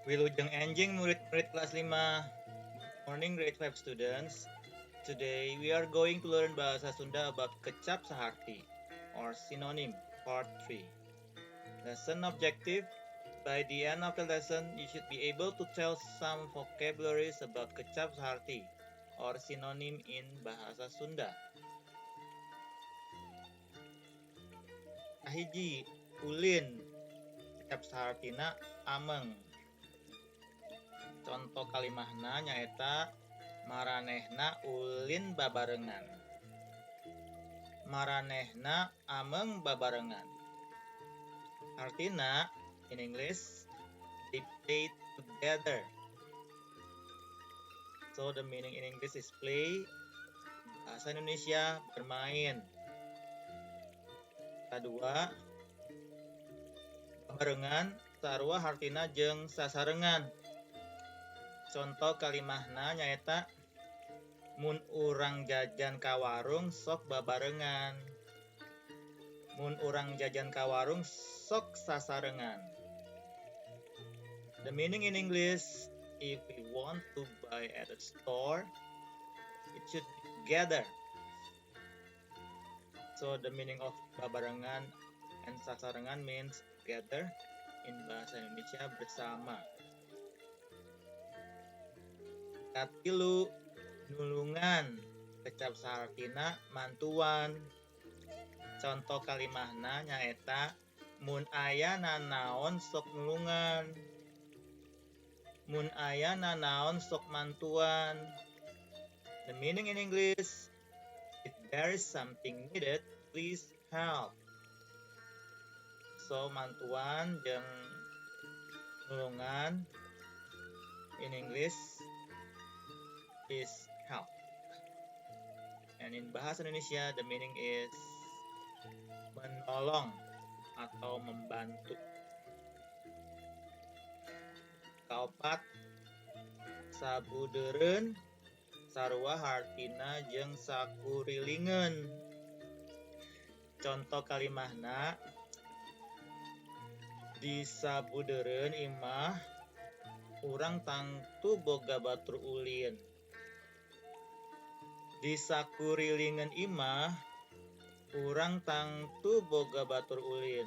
Wilujeng Enjing murid-murid kelas 5. Good morning grade 5 students. Today we are going to learn Bahasa Sunda about kecap saharti or synonym part 3. Lesson objective: by the end of the lesson you should be able to tell some vocabularies about kecap saharti or synonym in Bahasa Sunda. Kahiji, ulin. Kecap sahartina ameng. Contoh kalimahna nyaeta maranehna ulin babarengan. Maranehna ameng babarengan. Artina in English, they play together. So the meaning in English is play. Bahasa Indonesia bermain. Kedua, babarengan sarua hartina jeung sasarengan. Contoh kalimahna nyaeta mun urang jajan ka warung sok babarengan. Mun urang jajan ka warung sok sasarengan. The meaning in English, if we want to buy at a store, it should be together. So the meaning of babarengan and sasarengan means together. In bahasa Indonesia bersama. Katilu, nulungan. Kecap sahartina mantuan. Contoh kalimahna nyaeta mun aya nanaon sok nulungan. Mun aya nanaon sok mantuan. The meaning in English, if there is something needed, please help. So mantuan jeung nulungan in English is help. And in bahasa Indonesia the meaning is menolong atau membantu. Kaopat, sabudeureun sarua hartina jeung sakurilingeun. Contoh kalimahna di sabudeureun imah urang tangtu boga batur ulin. Di sakurilingeun imah urang tangtu boga batur ulin.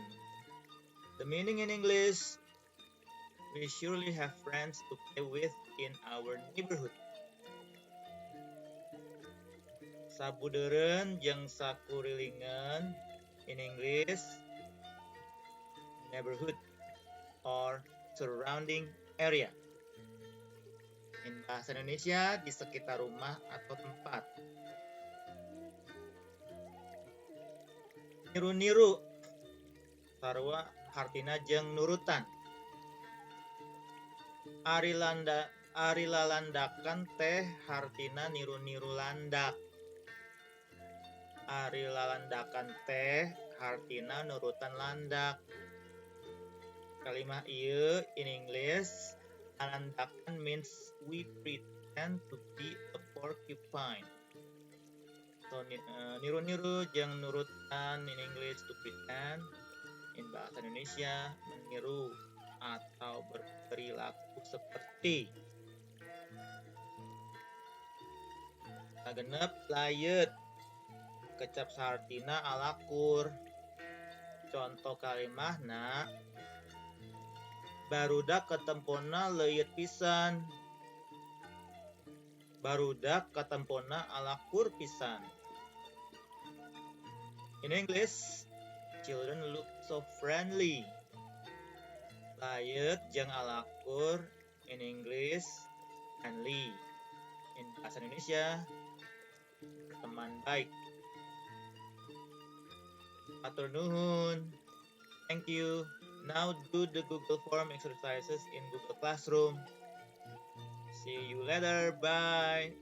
The meaning in English, we surely have friends to play with in our neighborhood. Sabudeureun jeung sakurilingeun in English, neighborhood or surrounding area. In bahasa Indonesia, di sekitar rumah atau tempat. Niru-niru sarua hartina jeung nurutan. Ari lalandakan teh hartina niru-niru landak. Ari lalandakan teh hartina nurutan landak. Kalimah ieu in English, lalandakan means we pretend to be a porcupine. So niru-niru jeung nurutan in English to pretend. In bahasa Indonesia meniru atau berperilaku seperti. Kagenep layeut. Kecap sahartina alakur. Contoh kalimahna barudak katemponna leuyeut pisan. Barudak katemponna alakur pisan. In English, children look so friendly. Layeut jeung alakur in English, friendly. In bahasa Indonesia, teman baik. Matur nuhun. Thank you. Now do the Google Form exercises in Google Classroom. See you later. Bye.